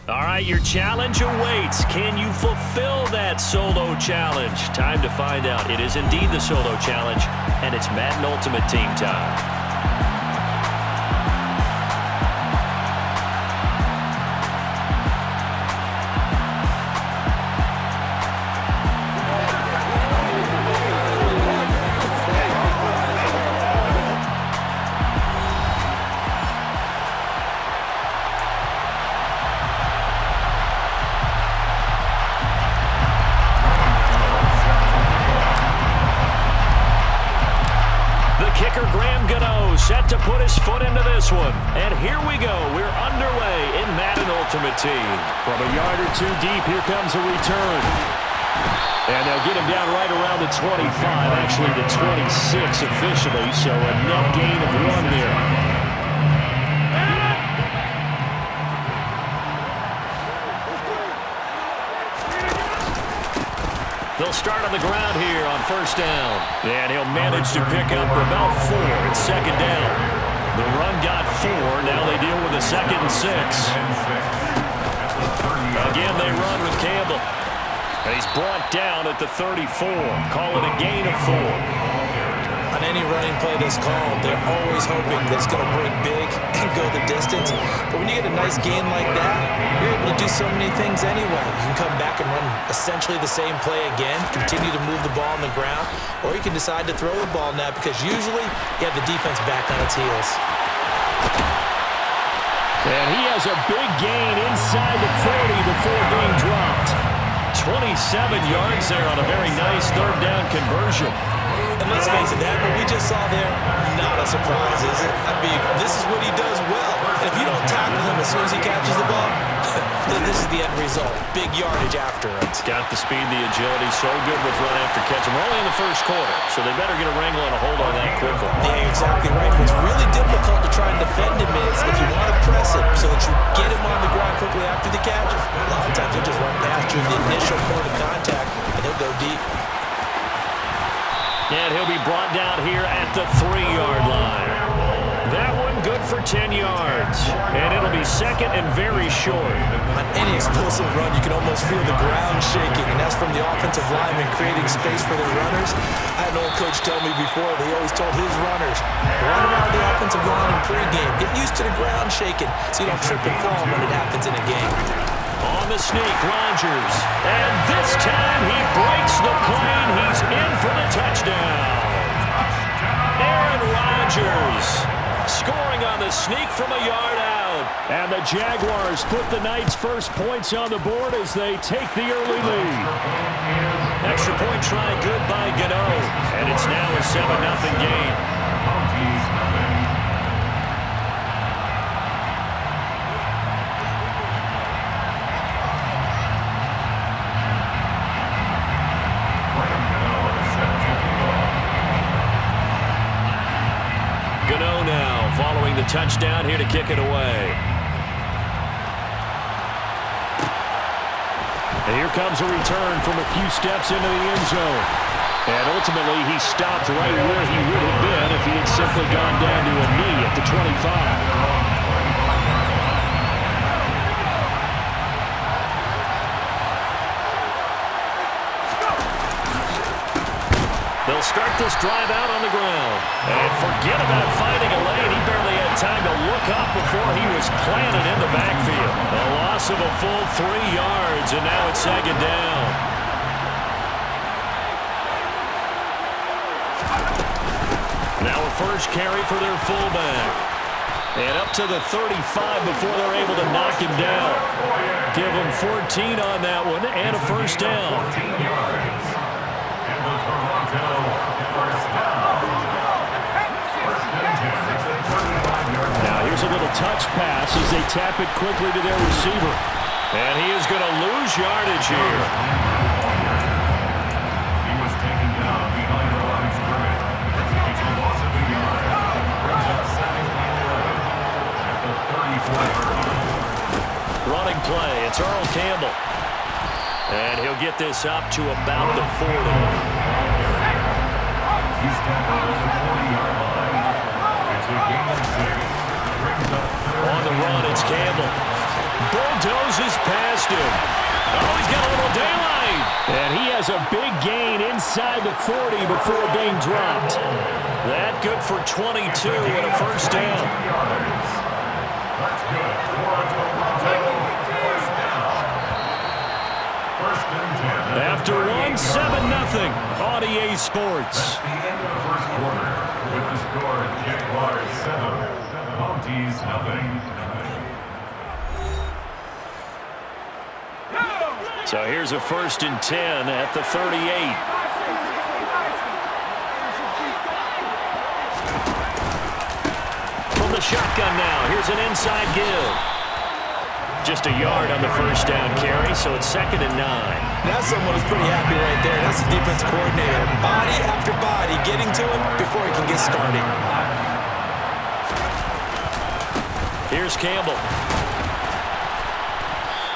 All right, your challenge awaits. Can you fulfill that solo challenge? Time to find out. It is indeed the solo challenge, and it's Madden Ultimate Team time. Set to put his foot into this one. And here we go. We're underway in Madden Ultimate Team. From a yard or two deep, here comes a return. And they'll get him down right around the 25, actually the 26 officially, so a net gain of 1 there. They'll start on the ground here on first down. And he'll manage to pick up for about 4. It's second down. The run got 4. Now they deal with a 2nd and 6. Again, they run with Campbell. And he's brought down at the 34. Call it a gain of 4. On any running play that's called, they're always hoping that it's going to break big and go the distance. But when you get a nice gain like that, you're able to do so many things anyway. You can come back and run essentially the same play again, continue to move the ball on the ground, or you can decide to throw the ball now because usually you have the defense back on its heels. And he has a big gain inside the 40 before being dropped. 27 yards there on a very nice third down conversion. And let's face it, that what we just saw there, not a surprise, is it? I mean, this is what he does well. And if you don't tackle him as soon as he catches the ball, then this is the end result. Big yardage after it. Got the speed, the agility, so good with run after catch. And we're only in the first quarter, so they better get a wrangle and a hold on that quickly. Yeah, exactly right. What's really difficult to try and defend him is if you want to press it so that you get him on the ground quickly after the catch, a lot of times he'll just run past you in the initial point of contact, and he'll go deep. And he'll be brought down here at the 3-yard line. That one good for 10 yards. And it'll be second and very short. On any explosive run, you can almost feel the ground shaking, and that's from the offensive linemen creating space for their runners. I had an old coach tell me before, he always told his runners, run around the offensive line in pregame. Get used to the ground shaking so you don't trip and fall when it happens in a game. On the sneak, Rodgers. And this time he breaks the plane. He's in for the touchdown. Aaron Rodgers scoring on the sneak from a yard out. And the Jaguars put the night's first points on the board as they take the early lead. Extra point try good by Gano. And it's now a 7-0 game. Following the touchdown here to kick it away. And here comes a return from a few steps into the end zone. And ultimately, he stopped right where he would have been if he had simply gone down to a knee at the 25. They'll start this drive out on the ground. And forget about finding a lane. He barely had time to look up before he was planted in the backfield. A loss of a full 3 yards, and now it's second down. Now a first carry for their fullback. And up to the 35 before they're able to knock him down. Give him 14 on that one and a first down. Now here's a little touch pass as they tap it quickly to their receiver. And he is going to lose yardage here. He was taken down behind the line of scrimmage. It's a loss of a yard. Brings up second and 11 at the 34. Running play. It's Earl Campbell. And he'll get this up to about the 40. He's tackled at the 40-yard line. It's a gain of 6. Brings up On the run, it's Campbell. Bulldozes breezes past him. Oh, he's got a little daylight. And he has a big gain inside the 40 before being dropped. That good for 22 and a first down. That's good. First down. First and 10. After 1, 7-0 on EA Sports. That's the end of the first quarter. With the score, Jaguars 7, Monties nothing. So here's a 1st and 10 at the 38. From the shotgun now, here's an inside give. Just a yard on the first down carry, so it's 2nd and 9. That's someone who's pretty happy right there. That's the defense coordinator. Body after body getting to him before he can get started. Here's Campbell.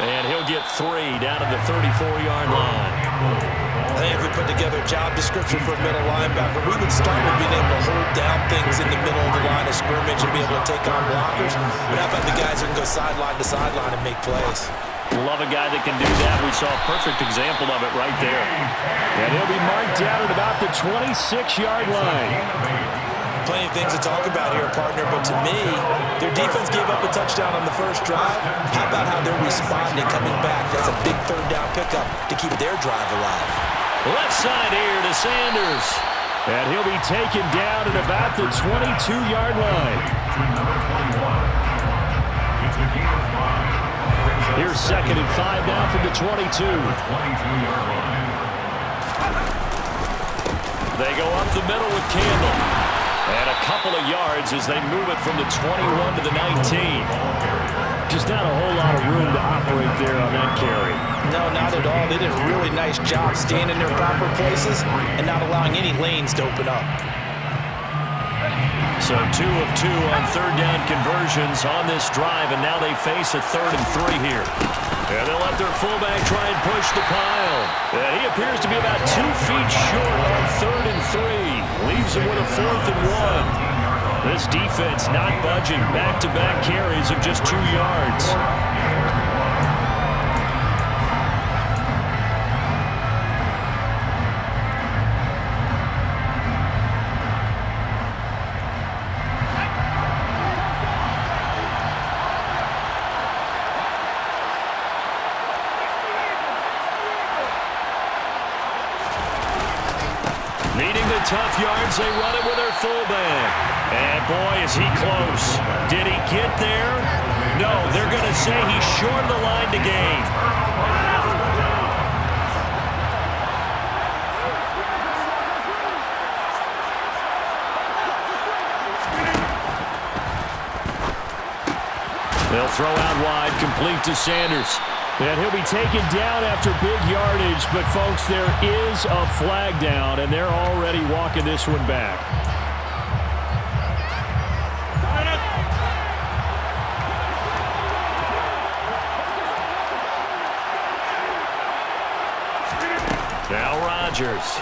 And he'll get 3 down to the 34-yard line. I think if we put together a job description for a middle linebacker, we would start with being able to hold down things in the middle of the line of scrimmage and be able to take on blockers. But how about the guys who can go sideline to sideline and make plays? Love a guy that can do that. We saw a perfect example of it right there. And he'll be marked down at about the 26-yard line. Plenty of things to talk about here, partner, but to me, their defense gave up a touchdown on the first drive. How about how they're responding, coming back? That's a big third down pickup to keep their drive alive. Left side here to Sanders. And he'll be taken down at about the 22-yard line. Here's 2nd and 5 now from the 22. They go up the middle with Campbell. And a couple of yards as they move it from the 21 to the 19. Just not a whole lot of room to operate there on that carry. No, not at all. They did a really nice job staying in their proper places and not allowing any lanes to open up. So 2 of 2 on third down conversions on this drive, and now they face a 3rd and 3 here. And they'll let their fullback try and push the pile. And he appears to be about 2 feet short on 3rd and 3. Leaves him with a 4th and 1. This defense not budging. Back-to-back carries of just 2 yards. Needing the tough yards, they run it with their fullback. And boy, is he close. Did he get there? No, they're going to say he's short of the line to gain. They'll throw out wide, complete to Sanders. And he'll be taken down after big yardage, but folks, there is a flag down, and they're already walking this one back. Now Rodgers.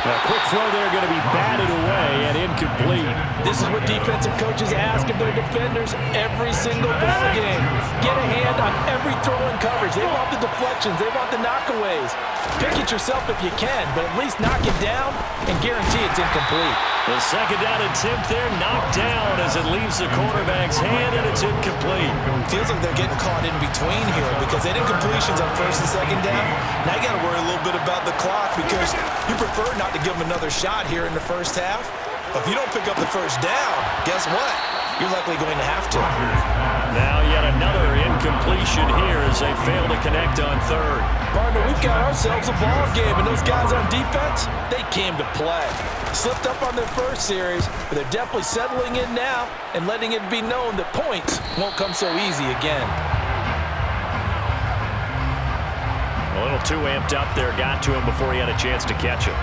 A quick throw there going to be batted away and incomplete. This is what defensive coaches ask of their defenders every single ball game. Get a hand on every throw in coverage. They want the deflections. They want the knockaways. Pick it yourself if you can, but at least knock it down and guarantee it's incomplete. The second down attempt there knocked down as it leaves the quarterback's hand, and it's incomplete. Feels like they're getting caught in between here because they had incompletions on first and second down. Now you got to worry a little bit about the clock because you prefer not to give them another shot here in the first half. But if you don't pick up the first down, guess what? You're likely going to have to. Now yet another incompletion here as they fail to connect on third. Partner, we've got ourselves a ball game, and those guys on defense, they came to play. Slipped up on their first series, but they're definitely settling in now and letting it be known that points won't come so easy again. A little too amped up there, got to him before he had a chance to catch him.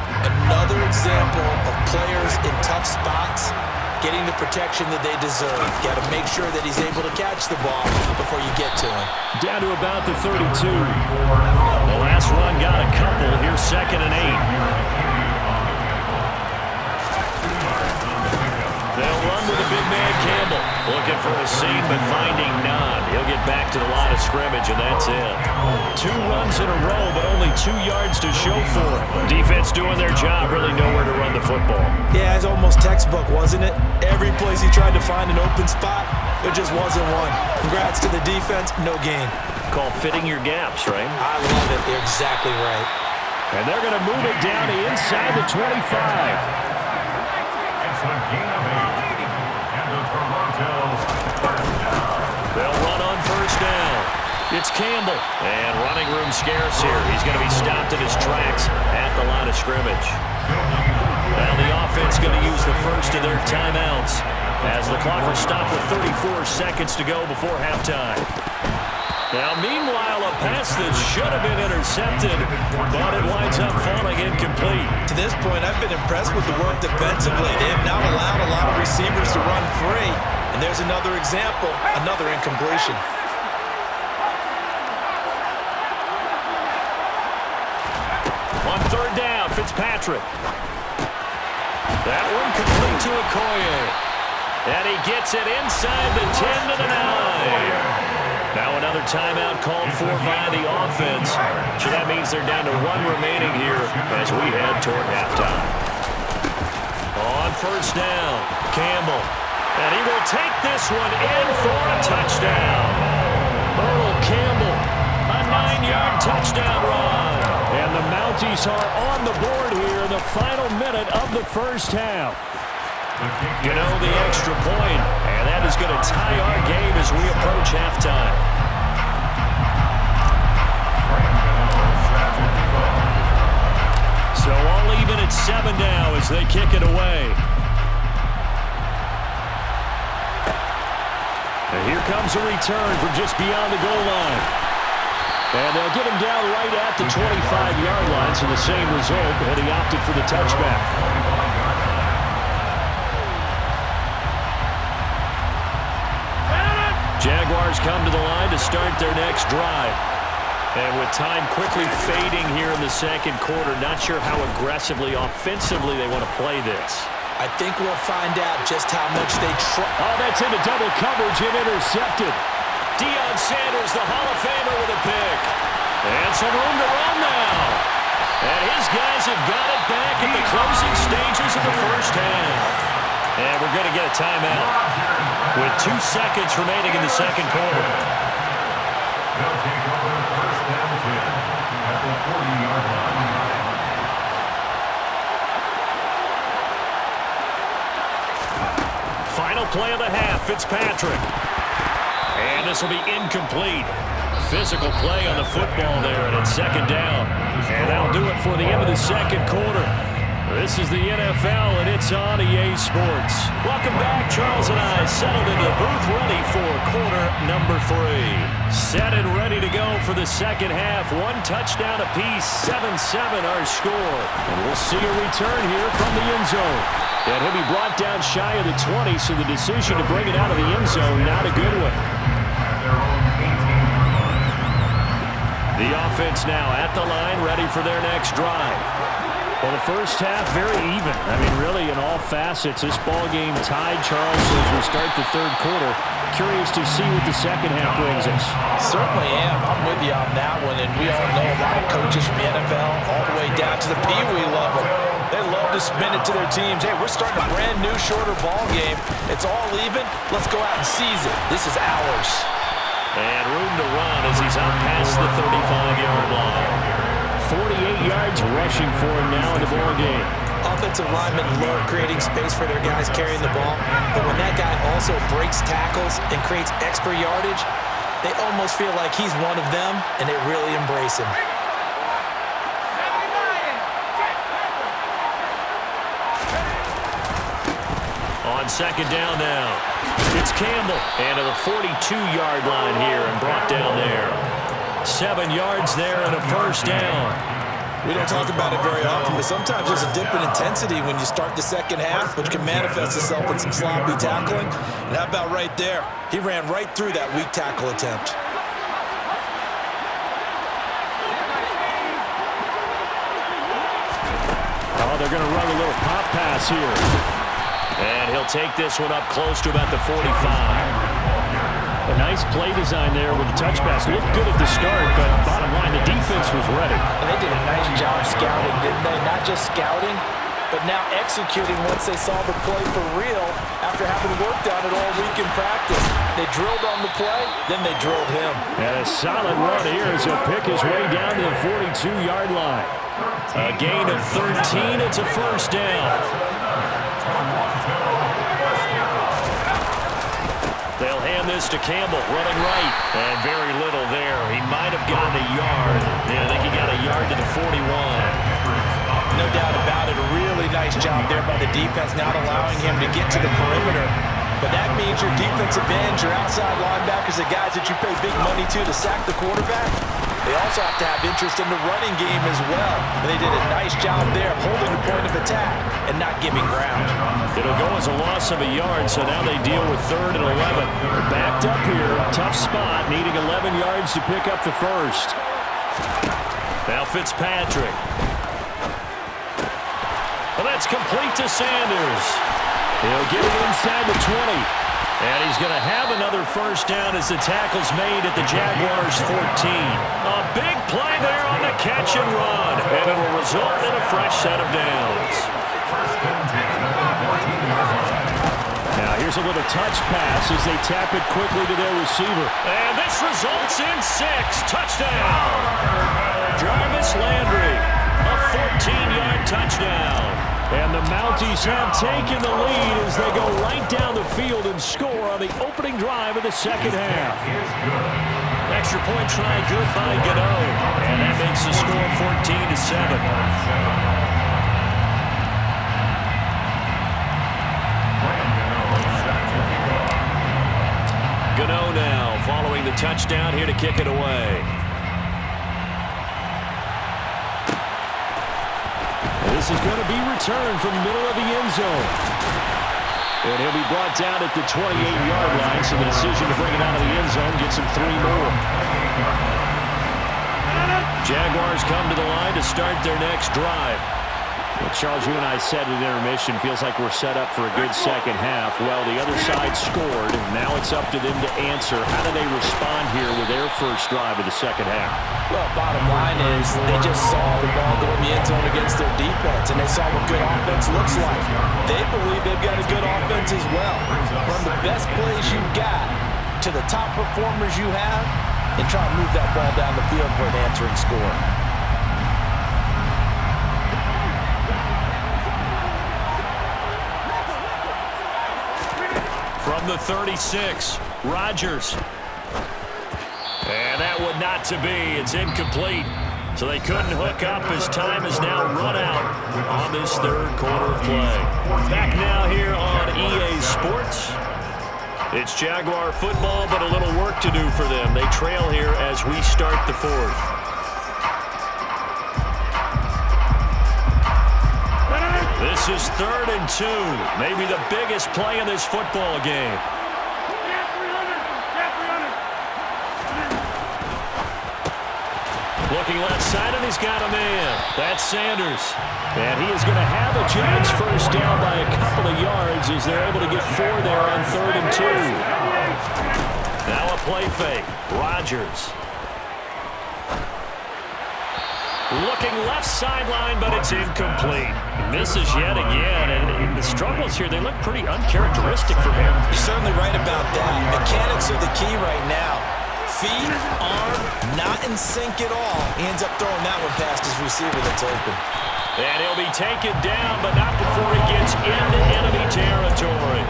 Another example of players in tough spots getting the protection that they deserve. Got to make sure that he's able to catch the ball before you get to him. Down to about the 32. The last run got a couple. Here's 2nd and 8. They'll run with the big man Campbell. Looking for a seam, but finding none. He'll get of scrimmage, and that's it. 2 runs in a row, but only 2 yards to show for it. Defense doing their job, really nowhere to run the football. Yeah, it's almost textbook, wasn't it? Every place he tried to find an open spot, there just wasn't one. Congrats to the defense, no gain. Called fitting your gaps, right? I love it. You're exactly right. And they're going to move it down to inside the 25. It's a gain of 8. And the Toronto first down. They'll run on first down. It's Campbell. And running room scarce here. He's going to be stopped in his tracks at the line of scrimmage. Now the offense going to use the first of their timeouts as the clock will stop with 34 seconds to go before halftime. Now, meanwhile, a pass that should have been intercepted, but it winds up falling incomplete. To this point, I've been impressed with the work defensively. They have not allowed a lot of receivers to run free. And there's another example, another incompletion. On third down, Fitzpatrick. That one complete to Okoye. And he gets it inside the 10 to the 9. Now another timeout called for by the offense. So that means they're down to 1 remaining here as we head toward halftime. On first down, Campbell. And he will take this one in for a touchdown. Earl Campbell, a 9-yard touchdown run. And the Mounties are on the board here in the final minute of the first half. You know, the extra point, and that is going to tie our game as we approach halftime. So all even at 7 now as they kick it away. And here comes a return from just beyond the goal line. And they'll get him down right at the 25-yard line, so the same result, but he opted for the touchback. Jaguars come to the line to start their next drive. And with time quickly fading here in the second quarter, not sure how aggressively, offensively they want to play this. I think we'll find out just how much they try. Oh, that's into double coverage and intercepted. Deion Sanders, the Hall of Famer, with a pick. And some room to run now. And his guys have got it back at the closing stages of the first half. And we're going to get a timeout with 2 seconds remaining in the second quarter. They'll take over first down 10 at the 40-yard line. Final play of the half, Fitzpatrick. And this will be incomplete. Physical play on the football there, and it's second down. And that'll do it for the end of the second quarter. This is the NFL, and it's on EA Sports. Welcome back. Charles and I settled into the booth, ready for quarter number 3. Set and ready to go for the second half. 1 touchdown apiece, 7-7 our score. And we'll see a return here from the end zone. And he'll be brought down shy of the 20, so the decision to bring it out of the end zone, not a good one. The offense now at the line, ready for their next drive. Well, the first half, very even. I mean, really, in all facets, this ball game tied, Charles, as we start the third quarter. Curious to see what the second half brings us. Certainly am. I'm with you on that one, and we all know a lot of coaches from the NFL all the way down to the Pee Wee level. They love to spin it to their teams. Hey, we're starting a brand new, shorter ball game. It's all even. Let's go out and seize it. This is ours. And room to run as he's out past the 35-yard line. 48 yards rushing for him now in the ball game. Offensive linemen love creating space for their guys carrying the ball, but when that guy also breaks tackles and creates extra yardage, they almost feel like he's one of them, and they really embrace him. On second down now, it's Campbell. And to the 42-yard line here and brought down there. 7 yards there and a first down. We don't talk about it very often, but sometimes there's a dip in intensity when you start the second half, which can manifest itself in some sloppy tackling. And how about right there? He ran right through that weak tackle attempt. Oh, they're going to run a little pop pass here. And he'll take this one up close to about the 45. Nice play design there with the touch pass. Looked good at the start, but bottom line, the defense was ready. And they did a nice job scouting, didn't they? Not just scouting, but now executing once they saw the play for real after having worked on it all week in practice. They drilled on the play, then they drilled him. And a solid run here as he'll pick his way down to the 42-yard line. A gain of 13. It's a first down. They'll hand this to Campbell, running right. And very little there. He might have gotten a yard. Yeah, I think he got a yard to the 41. No doubt about it. A really nice job there by the defense, not allowing him to get to the perimeter. But that means your defensive ends, your outside linebackers, the guys that you pay big money to sack the quarterback, they also have to have interest in the running game as well. And they did a nice job there holding the point of attack and not giving ground. It'll go as a loss of a yard, so now they deal with 3rd and 11. They're backed up here, tough spot, needing 11 yards to pick up the first. Now Fitzpatrick. Well, that's complete to Sanders. He'll get it inside the 20. And he's going to have another first down as the tackle's made at the Jaguars' 14. A big play there on the catch and run. And it'll result in a fresh set of downs. Now here's a little touch pass as they tap it quickly to their receiver. And this results in 6. Touchdown. Jarvis Landry. A 14-yard touchdown. And the Mounties have taken the lead as they go right down the field and score on the opening drive of the second half. Extra point try good by Gano. And that makes the score 14-7. Gano now following the touchdown here to kick it away. This is going to be returned from the middle of the end zone. And he'll be brought down at the 28-yard line, so the decision to bring it out of the end zone gets him 3 more. Jaguars come to the line to start their next drive. Well, Charles, you and I said at intermission, feels like we're set up for a good second half. Well, the other side scored. Now it's up to them to answer. How do they respond here with their first drive of the second half? Well, bottom line is they just saw the ball go in the end zone against their defense, and they saw what good offense looks like. They believe they've got a good offense as well. Run the best plays you've got to the top performers you have and try to move that ball down the field for an answering score. From the 36, Rodgers. And that would not to be. It's incomplete. So they couldn't hook up as time is now run out on this third quarter of play. Back now here on EA Sports. It's Jaguar football, but a little work to do for them. They trail here as we start the fourth. This is 3rd and 2. Maybe the biggest play in this football game. Looking left side, and he's got a man. That's Sanders. And he is going to have a chance first down by a couple of yards as they're able to get 4 there on 3rd and 2. Now a play fake. Rodgers. Looking left sideline, but it's incomplete. Misses yet again, and the struggles here, they look pretty uncharacteristic for him. You're certainly right about that. Mechanics are the key right now. Feet, arm, not in sync at all. He ends up throwing that one past his receiver that's open. And he'll be taken down, but not before he gets into enemy territory.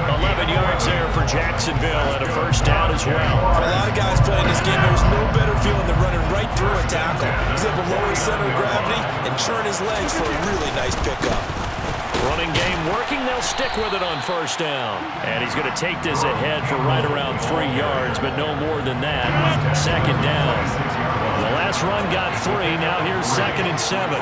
11 yards there for Jacksonville and a first down as well. For a lot of guys playing this game, there's no better feeling than running right through a tackle. He's able to lower his center of gravity and churn his legs for a really nice pickup. Running game working, they'll stick with it on first down. And he's going to take this ahead for right around 3 yards, but no more than that. Second down. The last run got 3, now here's 2nd and 7.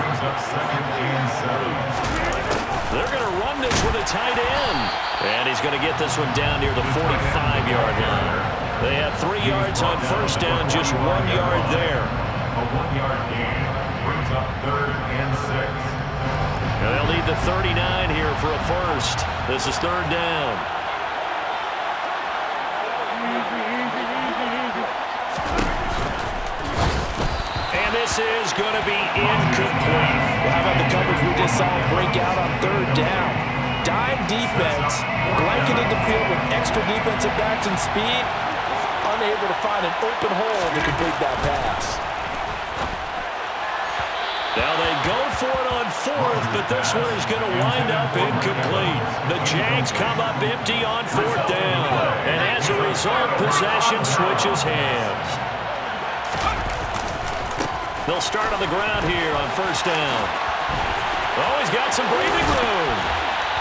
They're going to run this with a tight end. And he's going to get this one down near the 45-yard line. They had 3 yards on first down, just 1 yard there. A 1-yard gain brings up 3rd and 6. And they'll need the 39 here for a first. This is 3rd down. this is going to be incomplete. Well, how about the coverage we just saw break out on third down? Dime defense, blanketed the field with extra defensive backs and speed, unable to find an open hole to complete that pass. Now they go for it on fourth, but this one is going to wind up incomplete. The Jags come up empty on fourth down. And as a result, possession switches hands. They'll start on the ground here on first down. Oh, he's got some breathing room.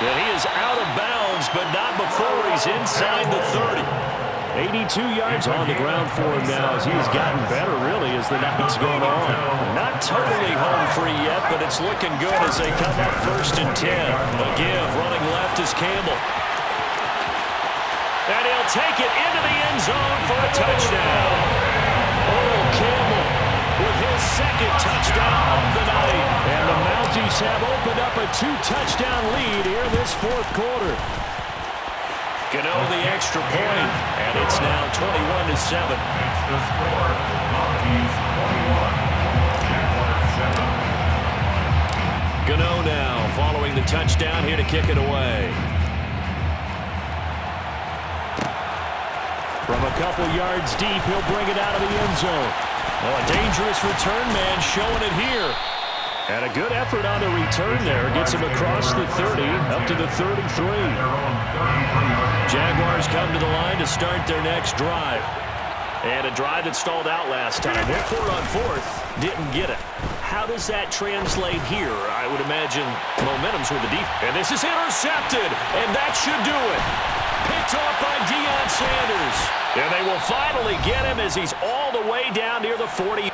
And he is out of bounds, but not before he's inside the 30. 82 yards on the ground for him now as he's gotten better, really, as the night's gone on. Not totally home free yet, but it's looking good as they come up first and 10. A give, running left is Campbell. And he'll take it into the end zone for a touchdown. Oh, Campbell with his second touchdown of the night. And the Mounties have opened up a 2-touchdown lead here this fourth quarter. Gano the extra point, and it's now 21-7. It's the score. Mounties 21, Jaguars 7. Gano now following the touchdown here to kick it away. From a couple yards deep, he'll bring it out of the end zone. Oh, a dangerous return man showing it here. And a good effort on the return there. Gets him across the 30, up to the 33. Jaguars come to the line to start their next drive. And a drive that stalled out last time. Went for it on fourth, didn't get it. How does that translate here? I would imagine momentum's with the defense. And this is intercepted, and that should do it. Picked off by Deion Sanders. And they will finally get him as he's all the way down near the 40.